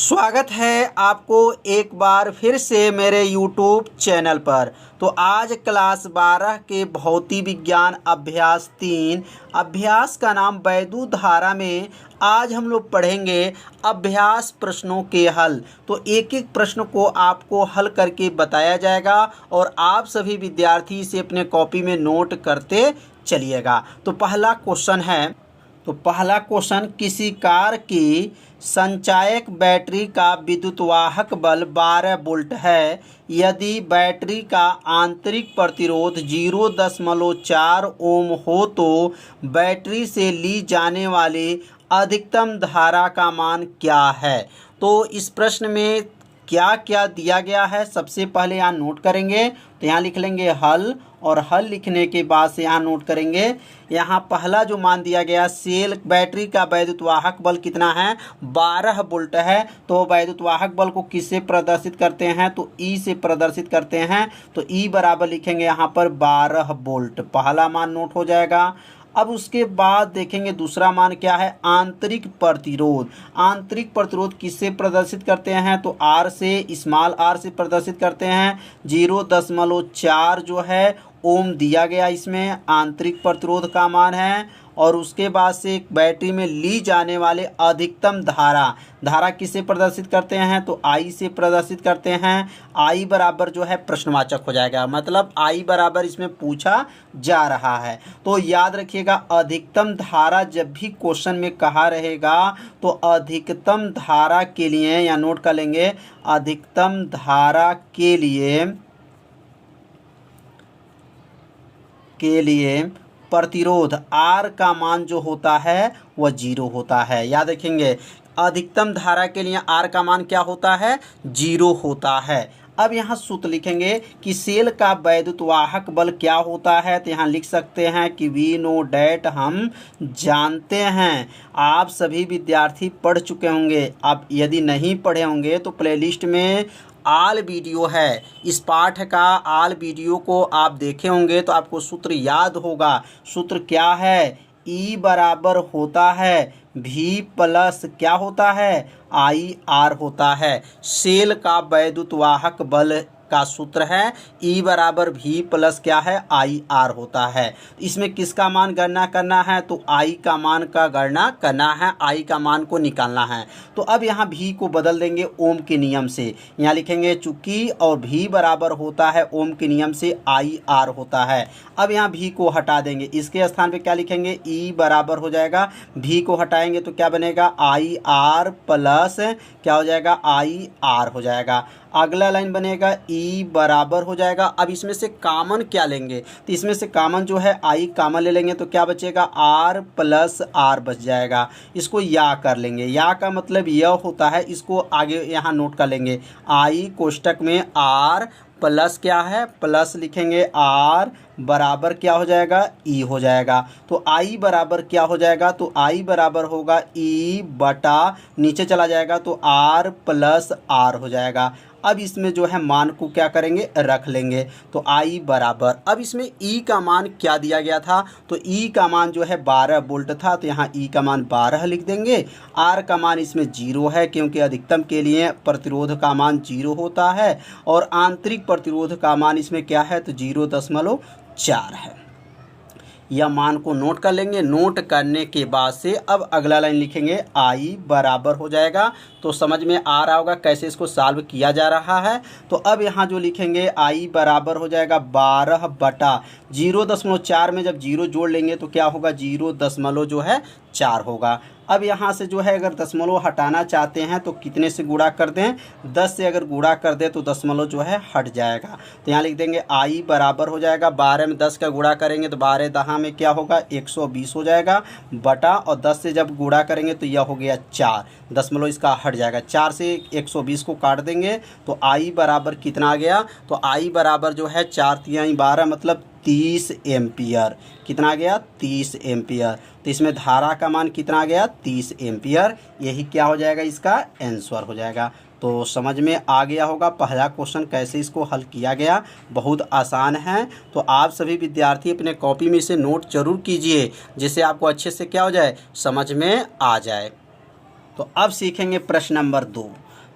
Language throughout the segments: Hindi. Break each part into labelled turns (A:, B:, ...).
A: स्वागत है आपको एक बार फिर से मेरे YouTube चैनल पर। तो आज क्लास 12 के भौतिक विज्ञान अभ्यास 3 अभ्यास का नाम वैद्युत धारा में आज हम लोग पढ़ेंगे अभ्यास प्रश्नों के हल। तो एक एक प्रश्न को आपको हल करके बताया जाएगा और आप सभी विद्यार्थी इसे अपने कॉपी में नोट करते चलिएगा। तो पहला क्वेश्चन किसी कार की संचायक बैटरी का विद्युतवाहक बल 12 वोल्ट है। यदि बैटरी का आंतरिक प्रतिरोध 0.4 ओम हो तो बैटरी से ली जाने वाली अधिकतम धारा का मान क्या है। तो इस प्रश्न में क्या क्या दिया गया है सबसे पहले यहाँ नोट करेंगे। तो यहाँ लिख लेंगे हल, और हल लिखने के बाद से यहाँ नोट करेंगे। यहाँ पहला जो मान दिया गया सेल बैटरी का वैद्युतवाहक बल कितना है, 12 वोल्ट है। तो वैद्युतवाहक बल को किससे प्रदर्शित करते हैं, तो ई से प्रदर्शित करते हैं। तो ई बराबर लिखेंगे यहाँ पर 12 वोल्ट, पहला मान नोट हो जाएगा। अब उसके बाद देखेंगे दूसरा मान क्या है, आंतरिक प्रतिरोध। आंतरिक प्रतिरोध किससे प्रदर्शित करते हैं, तो आर से, स्मॉल आर से प्रदर्शित करते हैं। 0.4 जो है ओम दिया गया, इसमें आंतरिक प्रतिरोध का मान है। और उसके बाद से बैटरी में ली जाने वाले अधिकतम धारा किससे प्रदर्शित करते हैं, तो आई से प्रदर्शित करते हैं। आई बराबर जो है प्रश्नवाचक हो जाएगा, मतलब आई बराबर इसमें पूछा जा रहा है। तो याद रखिएगा अधिकतम धारा जब भी क्वेश्चन में कहा रहेगा तो अधिकतम धारा के लिए या नोट कर लेंगे, अधिकतम धारा के लिए प्रतिरोध R का मान जो होता है वह 0 होता है। याद रखेंगे अधिकतम धारा के लिए R का मान क्या होता है, 0 होता है। अब यहाँ सूत्र लिखेंगे कि सेल का वैद्युतवाहक बल क्या होता है। तो यहाँ लिख सकते हैं कि वी नो डैट, हम जानते हैं। आप सभी विद्यार्थी पढ़ चुके होंगे, आप यदि नहीं पढ़े होंगे तो प्लेलिस्ट में आल वीडियो है, इस पाठ का आल वीडियो को आप देखे होंगे तो आपको सूत्र याद होगा। सूत्र क्या है, ई बराबर होता है भी प्लस क्या होता है, आई आर होता है। सेल का वैद्युतवाहक बल का सूत्र है ई बराबर भी प्लस क्या है, आई आर होता है। इसमें किसका मान गणना करना है, तो आई का मान का गणना करना है, आई का मान को निकालना है। तो अब यहाँ भी को बदल देंगे ओम के नियम से। यहाँ लिखेंगे चूंकि और भी बराबर होता है ओम के नियम से आई आर होता है। अब यहाँ भी को हटा देंगे, इसके स्थान पे क्या लिखेंगे, ई बराबर हो जाएगा, भी को हटाएंगे तो क्या बनेगा, आई आर प्लस क्या हो जाएगा, आई आर हो जाएगा। अगला लाइन बनेगा ई बराबर हो जाएगा। अब इसमें से कॉमन क्या लेंगे, तो इसमें से कॉमन जो है आई कॉमन ले लेंगे तो क्या बचेगा, आर प्लस आर बच जाएगा। इसको या कर लेंगे, या का मतलब यह होता है, इसको आगे यहाँ नोट कर लेंगे। आई कोष्टक में आर प्लस क्या है, प्लस लिखेंगे आर बराबर क्या हो जाएगा, ई हो जाएगा। तो आई बराबर क्या हो जाएगा, तो आई बराबर होगा ई बटा नीचे चला जाएगा तो आर प्लस आर हो जाएगा। अब इसमें जो है मान को क्या करेंगे, रख लेंगे। तो आई बराबर, अब इसमें ई का मान क्या दिया गया था, तो ई का मान जो है 12 वोल्ट था, तो यहाँ ई का मान 12 लिख देंगे। आर का मान इसमें 0 है क्योंकि अधिकतम के लिए प्रतिरोध का मान 0 होता है, और आंतरिक प्रतिरोध का मान इसमें क्या है, तो 0.4 है। यह मान को नोट कर लेंगे। नोट करने के बाद से अब अगला लाइन लिखेंगे आई बराबर हो जाएगा। तो समझ में आ रहा होगा कैसे इसको सॉल्व किया जा रहा है। तो अब यहाँ जो लिखेंगे आई बराबर हो जाएगा 12 बटा 0.4 में जब 0 जोड़ लेंगे तो क्या होगा, 0.4 होगा। अब यहाँ से जो है अगर दशमलव हटाना चाहते हैं तो कितने से गुणा कर दें, 10 से अगर गुणा कर दें तो दशमलव जो है हट जाएगा। तो यहाँ लिख देंगे आई बराबर हो जाएगा 12 में 10 का गुणा करेंगे तो 12 दहा में क्या होगा, 120 हो जाएगा, बटा और 10 से जब गुणा करेंगे तो यह हो गया 4, दशमलव इसका हट जाएगा। 4 से 120 को काट देंगे तो आई बराबर कितना आ गया, तो आई बराबर जो है 4 तिहाई 12 मतलब 30 एम्पियर। कितना आ गया, 30 एम्पियर। तो इसमें धारा का मान कितना आ गया, 30 एम्पियर। यही क्या हो जाएगा, इसका आंसर हो जाएगा। तो समझ में आ गया होगा पहला क्वेश्चन कैसे इसको हल किया गया, बहुत आसान है। तो आप सभी विद्यार्थी अपने कॉपी में इसे नोट जरूर कीजिए जिससे आपको अच्छे से क्या हो जाए, समझ में आ जाए। तो अब सीखेंगे प्रश्न नंबर 2।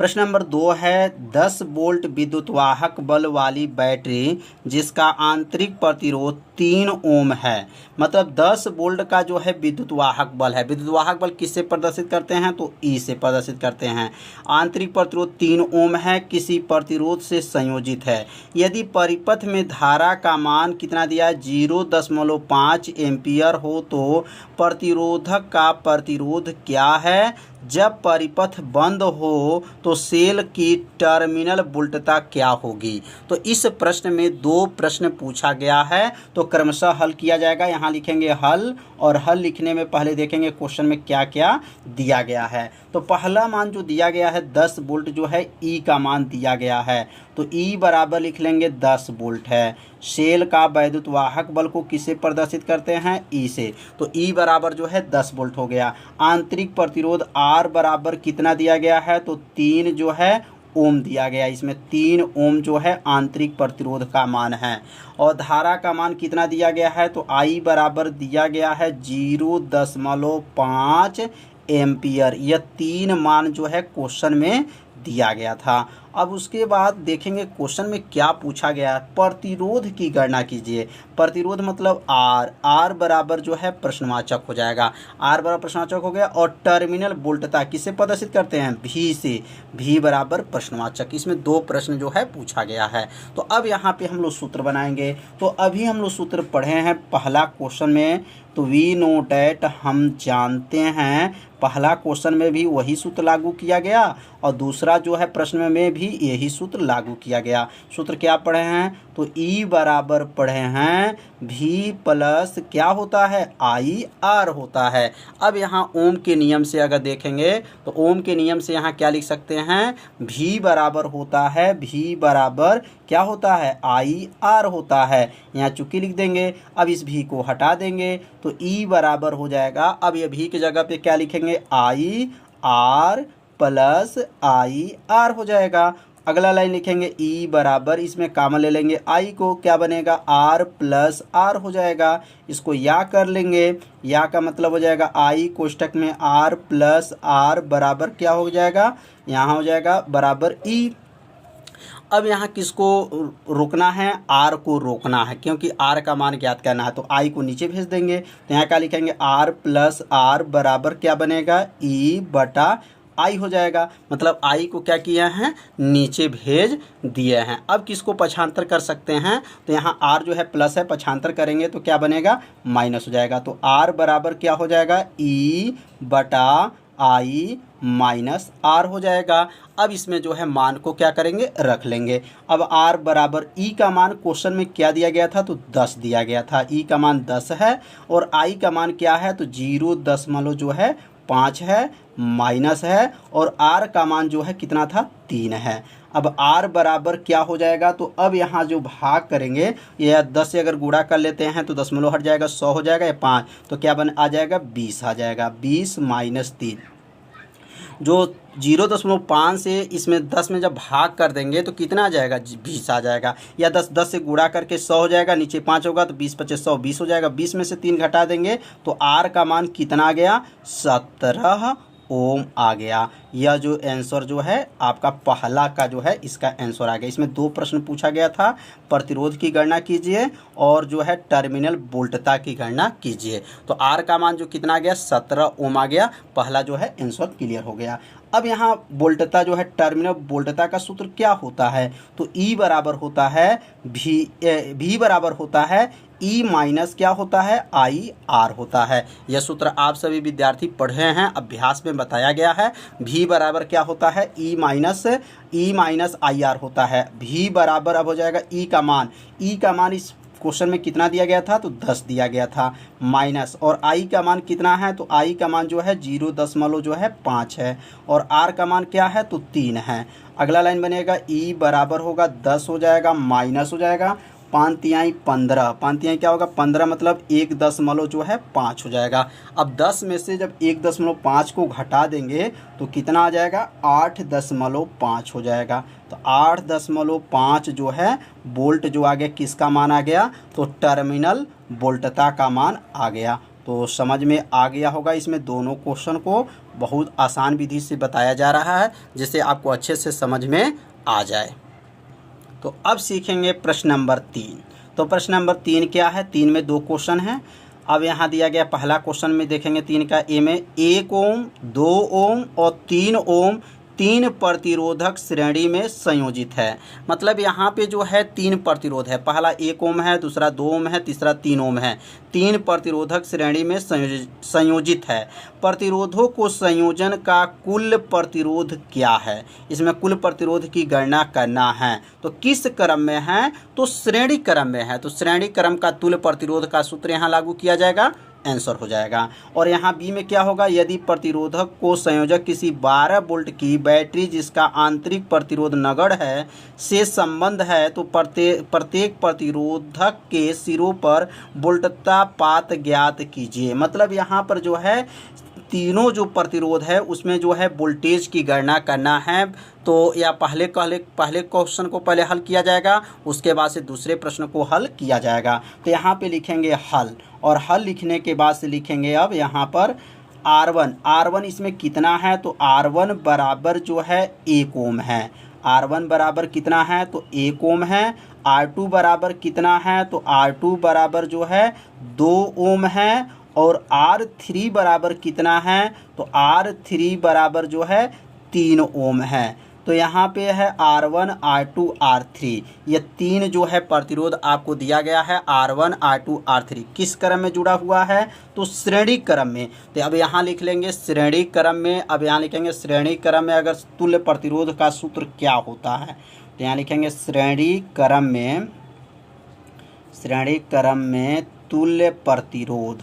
A: प्रश्न नंबर 2 है 10 वोल्ट विद्युत वाहक बल वाली बैटरी जिसका आंतरिक प्रतिरोध 3 ओम है। मतलब 10 वोल्ट का जो है विद्युत वाहक बल है। विद्युत वाहक बल किससे प्रदर्शित करते हैं? तो ई से प्रदर्शित करते हैं। आंतरिक प्रतिरोध 3 ओम है, किसी प्रतिरोध से संयोजित है। यदि परिपथ में धारा का मान कितना दिया है? 0.5 एम्पियर हो तो प्रतिरोधक का प्रतिरोध क्या है? जब परिपथ बंद हो तो सेल की टर्मिनल वोल्टता क्या होगी? तो इस प्रश्न में 2 प्रश्न पूछा गया है, तो क्रमशः हल किया जाएगा। यहाँ लिखेंगे हल, और हल लिखने में पहले देखेंगे क्वेश्चन में क्या क्या दिया गया है। तो पहला मान जो दिया गया है 10 वोल्ट जो है ई का मान दिया गया है, तो ई बराबर लिख लेंगे 10 वोल्ट है। सेल का वैद्युत वाहक बल को किससे प्रदर्शित करते हैं? ई से, तो ई बराबर जो है 10 वोल्ट हो गया। आंतरिक प्रतिरोध आर बराबर कितना दिया गया है? तो 3 जो है ओम दिया गया। इसमें 3 ओम जो है आंतरिक प्रतिरोध का मान है। और धारा का मान कितना दिया गया है? तो आई बराबर दिया गया है 0.5 एम्पियर। यह 3 मान जो है क्वेश्चन में दिया गया था। अब उसके बाद देखेंगे क्वेश्चन में क्या पूछा गया है। प्रतिरोध की गणना कीजिए। प्रतिरोध मतलब आर बराबर जो है प्रश्नवाचक हो जाएगा। आर बराबर प्रश्नवाचक हो गया। और टर्मिनल वोल्टता किससे प्रदर्शित करते हैं? भी से। भी बराबर प्रश्नवाचक। इसमें 2 प्रश्न जो है पूछा गया है। तो अब यहाँ पे हम लोग सूत्र बनाएंगे। तो अभी हम लोग सूत्र पढ़े हैं पहला क्वेश्चन में, तो वी नो डैट हम जानते हैं। पहला क्वेश्चन में भी वही सूत्र लागू किया गया, और दूसरा जो है प्रश्न में भी यही सूत्र लागू किया गया। सूत्र क्या पढ़े हैं? तो ई बराबर पढ़े हैं भी प्लस क्या होता है? आई आर होता है। अब यहाँ ओम के नियम से अगर देखेंगे तो ओम के नियम से यहाँ क्या लिख सकते हैं? भी बराबर होता है, भी बराबर क्या होता है? आई आर होता है। यहाँ चुकी लिख देंगे। अब इस भी को हटा देंगे तो ई बराबर हो जाएगा। अब ये भी की जगह पे क्या लिखेंगे? I R plus I R हो जाएगा। अगला लाइन लिखेंगे ई बराबर, इसमें कॉमन ले लेंगे आई को, क्या बनेगा? आर प्लस आर हो जाएगा। इसको या कर लेंगे। या का मतलब हो जाएगा आई कोष्टक में आर प्लस आर बराबर क्या हो जाएगा? यहाँ हो जाएगा बराबर ई। अब यहाँ किसको रोकना है? आर को रोकना है, क्योंकि आर का मान ज्ञात करना है। तो आई को नीचे भेज देंगे। तो यहाँ क्या लिखेंगे? आर प्लस आर बराबर क्या बनेगा? ई बटा आई हो जाएगा। मतलब आई को क्या किया है? नीचे भेज दिए हैं। अब किसको पक्षांतर कर सकते हैं? तो यहाँ आर जो है प्लस है, पक्षांतर करेंगे तो क्या बनेगा? माइनस हो जाएगा। तो आर बराबर क्या हो जाएगा? ई बटा आई माइनस आर हो जाएगा। अब इसमें जो है मान को क्या करेंगे? रख लेंगे। अब आर बराबर ई का मान क्वेश्चन में क्या दिया गया था? तो 10 दिया गया था। ई का मान 10 है, और आई का मान क्या है? तो 0.5 है, माइनस है, और आर का मान जो है कितना था? 3 है। अब आर बराबर क्या हो जाएगा? तो अब यहाँ जो भाग करेंगे, यह 10 से अगर गुणा कर लेते हैं तो दशमलव हट जाएगा, 100 हो जाएगा, या 5, तो क्या आ जाएगा? 20 आ जाएगा। 20 माइनस 3, जो 0.5 से इसमें 10 में जब भाग कर देंगे तो कितना आ जाएगा? 20 आ जाएगा। या 10 से गुणा करके 100 हो जाएगा, नीचे 5 होगा तो 20 25 100 20 हो जाएगा। 20 में से 3 घटा देंगे तो आर का मान कितना आ गया? 17 ओम आ गया। यह जो आंसर जो है आपका पहला का जो है इसका आंसर आ गया। इसमें 2 प्रश्न पूछा गया था। प्रतिरोध की गणना कीजिए और जो है टर्मिनल वोल्टता की गणना कीजिए। तो आर का मान जो कितना आ गया? 17 ओम आ गया। पहला जो है आंसर क्लियर हो गया। अब यहाँ वोल्टता जो है टर्मिनल वोल्टता का सूत्र क्या होता है? तो ई बराबर होता है भी बराबर होता है ई माइनस क्या होता है? आई आर होता है। यह सूत्र आप सभी विद्यार्थी पढ़े हैं, अभ्यास में बताया गया है। भी बराबर क्या होता है? ई माइनस आई आर होता है। भी बराबर अब हो जाएगा ई का मान। ई का मान इस क्वेश्चन में कितना दिया गया था? तो 10 दिया गया था, माइनस, और आई का मान कितना है? तो आई का मान जो है 0.5 है, और आर का मान क्या है? तो 3 है। अगला लाइन बनेगा ई बराबर होगा 10 हो जाएगा, माइनस हो जाएगा 5 तिहाई 15। 5 तिहाई क्या होगा? 15 मतलब 1.5 हो जाएगा। अब 10 में से जब 1.5 को घटा देंगे तो कितना आ जाएगा? 8.5 हो जाएगा। तो 8.5 जो है वोल्ट जो आ गया, किसका मान आ गया? तो टर्मिनल वोल्टता का मान आ गया। तो समझ में आ गया होगा। इसमें दोनों क्वेश्चन को बहुत आसान विधि से बताया जा रहा है जिससे आपको अच्छे से समझ में आ जाए। तो अब सीखेंगे प्रश्न नंबर 3। तो प्रश्न नंबर 3 क्या है? 3 में 2 क्वेश्चन हैं। अब यहाँ दिया गया पहला क्वेश्चन में देखेंगे 3 का ए में 1 ओम, 2 ओम और 3 ओम 3 प्रतिरोधक श्रेणी में संयोजित है। मतलब यहाँ पे जो है 3 प्रतिरोध है, पहला 1 ओम है, दूसरा 2 ओम है, तीसरा 3 ओम है। 3 प्रतिरोधक श्रेणी में संयोजित है। प्रतिरोधों को संयोजन का कुल प्रतिरोध क्या है? इसमें कुल प्रतिरोध की गणना करना है। तो किस क्रम में है? तो श्रेणी क्रम में है। तो श्रेणी क्रम का तुल्य प्रतिरोध का सूत्र यहाँ लागू किया जाएगा, आंसर हो जाएगा। और यहाँ बी में क्या होगा? यदि प्रतिरोधक को संयोजक किसी 12 वोल्ट की बैटरी जिसका आंतरिक प्रतिरोध नगण्य है से संबंध है तो प्रत्येक प्रतिरोधक के सिरों पर वोल्टता पात ज्ञात कीजिए। मतलब यहाँ पर जो है तीनों जो प्रतिरोध है उसमें जो है वोल्टेज की गणना करना है। तो या पहले क्वेश्चन को पहले हल किया जाएगा, उसके बाद से दूसरे प्रश्न को हल किया जाएगा। तो यहाँ पे लिखेंगे हल, और हल लिखने के बाद से लिखेंगे अब यहाँ पर R1 इसमें कितना है? तो R1 बराबर जो है 1 ओम है। R1 बराबर कितना है? तो 1 ओम है। R2 बराबर कितना है? तो R2 बराबर जो है 2 ओम है। और R3 बराबर कितना है? तो R3 बराबर जो है 3 ओम है। तो यहाँ पे है R1, R2, R3, ये 3 जो है प्रतिरोध आपको दिया गया है। R1, R2, R3 किस क्रम में जुड़ा हुआ है? तो श्रेणी क्रम में। तो अब यहाँ लिख लेंगे श्रेणी क्रम में। अब यहाँ लिखेंगे श्रेणी क्रम में अगर तुल्य प्रतिरोध का सूत्र क्या होता है? तो यहाँ लिखेंगे श्रेणी क्रम में तुल्य प्रतिरोध।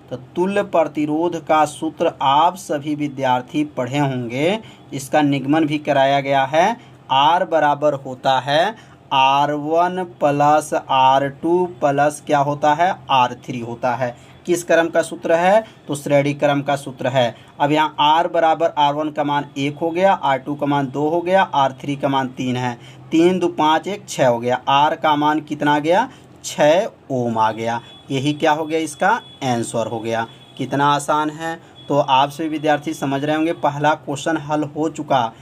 A: तो तुल्य प्रतिरोध का सूत्र आप सभी विद्यार्थी पढ़े होंगे, इसका निगमन भी कराया गया है। R बराबर होता है R1 प्लस R2 प्लस क्या होता है? R3 होता है। किस क्रम का सूत्र है? तो श्रेणी क्रम का सूत्र है। अब यहाँ R बराबर R1 का मान 1 हो गया, R2 का मान 2 हो गया, R3 का मान 3 है। 3 2 5 1 6 हो गया। R का मान कितना आ गया? 6 ओम आ गया। यही क्या हो गया? इसका आंसर हो गया। कितना आसान है। तो आप सभी विद्यार्थी समझ रहे होंगे पहला क्वेश्चन हल हो चुका।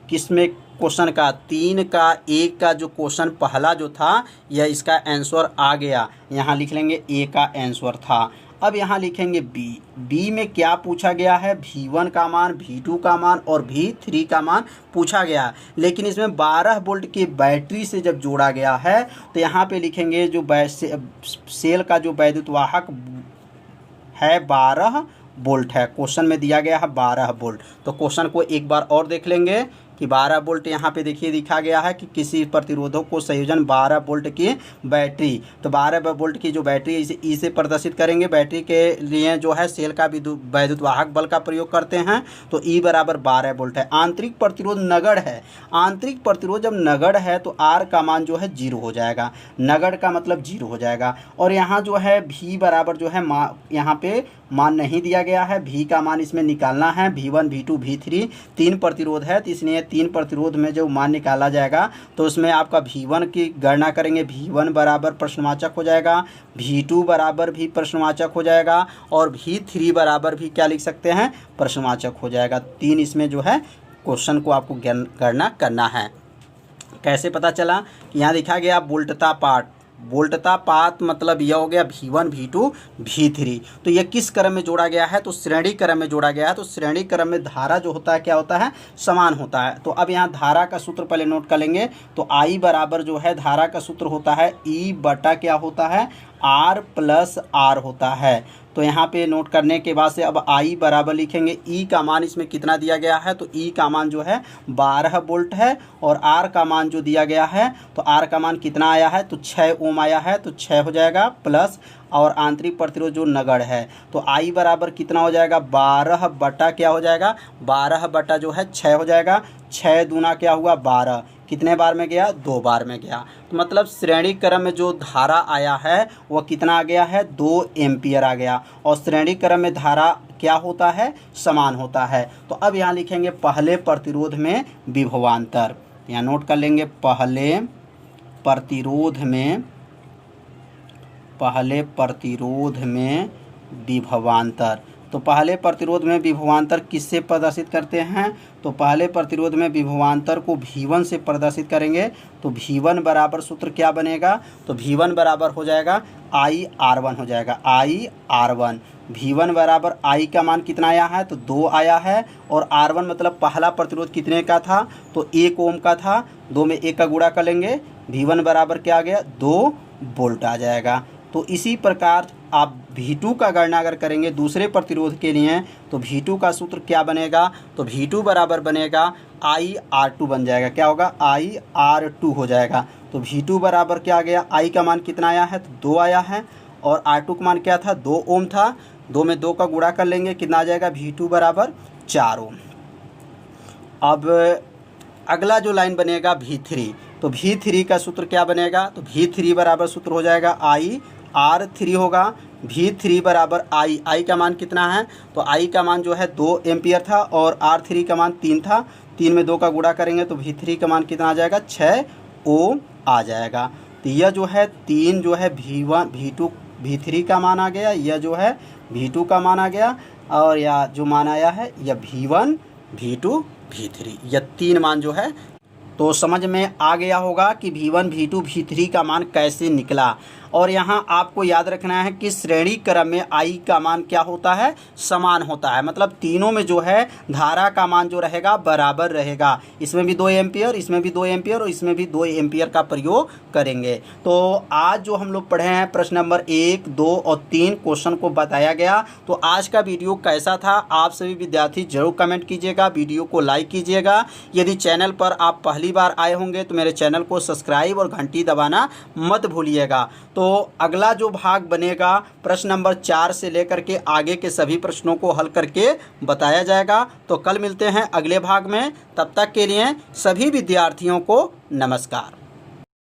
A: किसमें क्वेश्चन का? 3 का 1 का जो क्वेश्चन पहला जो था यह इसका आंसर आ गया। यहाँ लिख लेंगे ए का आंसर था। अब यहाँ लिखेंगे बी में क्या पूछा गया है? V1 का मान, V2 का मान और V3 का मान पूछा गया। लेकिन इसमें 12 वोल्ट की बैटरी से जब जोड़ा गया है तो यहाँ पे लिखेंगे जो सेल का जो वैद्युत वाहक है 12 वोल्ट है। क्वेश्चन में दिया गया है 12 वोल्ट। तो क्वेश्चन को एक बार और देख लेंगे कि 12 वोल्ट यहाँ पे देखिए लिखा गया है कि किसी प्रतिरोधक को संयोजन 12 वोल्ट की बैटरी। तो 12 वोल्ट की जो बैटरी इसे ई से प्रदर्शित करेंगे। बैटरी के लिए जो है सेल का वैद्युत वाहक बल का प्रयोग करते हैं। तो ई बराबर 12 वोल्ट है। आंतरिक प्रतिरोध नगण्य है। आंतरिक प्रतिरोध जब नगण्य है तो आर का मान जो है 0 हो जाएगा। नगण्य का मतलब 0 हो जाएगा। और यहाँ जो है भी बराबर जो है यहाँ पे मान नहीं दिया गया है। भी का मान इसमें निकालना है। V1, V2, V3 3 प्रतिरोध है, तो इसलिए 3 प्रतिरोध में जो मान निकाला जाएगा तो उसमें आपका V1 की गणना करेंगे। V1 बराबर प्रश्नवाचक हो जाएगा, V2 बराबर भी प्रश्नवाचक हो जाएगा और V3 बराबर भी क्या लिख सकते हैं? प्रश्नवाचक हो जाएगा। 3 इसमें जो है क्वेश्चन को आपको गणना करना है। कैसे पता चला? यहाँ लिखा गया वोल्टता पात मतलब यह हो गया V1, V2, V3। तो यह किस क्रम में जोड़ा गया है? तो श्रेणी क्रम में जोड़ा गया है। तो श्रेणी क्रम में धारा जो होता है क्या होता है? समान होता है। तो अब यहाँ धारा का सूत्र पहले नोट कर लेंगे। तो I बराबर जो है धारा का सूत्र होता है E बटा क्या होता है? R प्लस R होता है। तो यहाँ पे नोट करने के बाद से अब I बराबर लिखेंगे। E का मान इसमें कितना दिया गया है? तो E का मान जो है 12 वोल्ट है। और R का मान जो दिया गया है तो R का मान कितना आया है? तो 6 ओम आया है। तो 6 हो जाएगा प्लस और आंतरिक प्रतिरोध जो नगण्य है तो I बराबर कितना हो जाएगा? 12 बटा क्या हो जाएगा? 12 बटा जो है 6 हो जाएगा। 6 दूना क्या हुआ? 12। कितने बार में गया? 2 बार में गया। तो मतलब श्रेणी क्रम में जो धारा आया है वह कितना आ गया है? 2 एम्पियर आ गया। और श्रेणी क्रम में धारा क्या होता है? समान होता है। तो अब यहाँ लिखेंगे पहले प्रतिरोध में विभवांतर। यहाँ नोट कर लेंगे पहले प्रतिरोध में विभवांतर। तो पहले प्रतिरोध में विभवांतर किससे प्रदर्शित करते हैं? तो पहले प्रतिरोध में विभवांतर को V1 से प्रदर्शित करेंगे। तो V1 बराबर सूत्र क्या बनेगा? तो V1 बराबर हो जाएगा IR1 हो जाएगा, IR1। V1 बराबर I का मान कितना आया है? तो 2 आया है। और R1 मतलब पहला प्रतिरोध कितने का था? तो 1 ओम का था। 2 में 1 का गुणा कर लेंगे, V1 बराबर क्या आ गया? 2 वोल्ट आ जाएगा। तो इसी प्रकार आप V2 का गणना अगर करेंगे दूसरे प्रतिरोध के लिए, तो V2 का सूत्र क्या बनेगा? तो V2 बराबर बनेगा IR2 बन जाएगा। क्या होगा? IR2 हो जाएगा। तो V2 बराबर क्या आ गया? I का मान कितना आया है? तो 2 आया है। और R2 का मान क्या था? 2 ओम था। 2 में 2 का गुणा कर लेंगे, कितना आ जाएगा? V2 बराबर 4 ओम। अब अगला जो लाइन बनेगा V3, तो V3 का सूत्र क्या बनेगा? तो V3 बराबर सूत्र हो जाएगा IR3 होगा। V3 बराबर I का मान कितना है? तो I का मान जो है 2 एम्पियर था और R3 का मान 3 था। 3 में 2 का गुणा करेंगे तो V3 का मान कितना आ जाएगा? 6 ओम आ जाएगा। तो यह जो है 3 जो है V1 V2 V3 का मान आ गया, यह जो है V2 का मान आ गया, और यह जो मान आया है यह V1 V2 V3, यह 3 मान जो है। तो समझ में आ गया होगा कि V1 V2 V3 का मान कैसे निकला। और यहाँ आपको याद रखना है कि श्रेणी क्रम में I का मान क्या होता है? समान होता है। मतलब तीनों में जो है धारा का मान जो रहेगा बराबर रहेगा। इसमें भी 2 एम्पियर, इसमें भी 2 एम्पियर और इसमें भी 2 एम्पियर का प्रयोग करेंगे। तो आज जो हम लोग पढ़े हैं प्रश्न नंबर 1, 2 और 3 क्वेश्चन को बताया गया। तो आज का वीडियो कैसा था? आप सभी विद्यार्थी जरूर कमेंट कीजिएगा, वीडियो को लाइक कीजिएगा। यदि चैनल पर आप पहली बार आए होंगे तो मेरे चैनल को सब्सक्राइब और घंटी दबाना मत भूलिएगा। तो अगला जो भाग बनेगा प्रश्न नंबर 4 से लेकर के आगे के सभी प्रश्नों को हल करके बताया जाएगा। तो कल मिलते हैं अगले भाग में। तब तक के लिए सभी विद्यार्थियों को नमस्कार।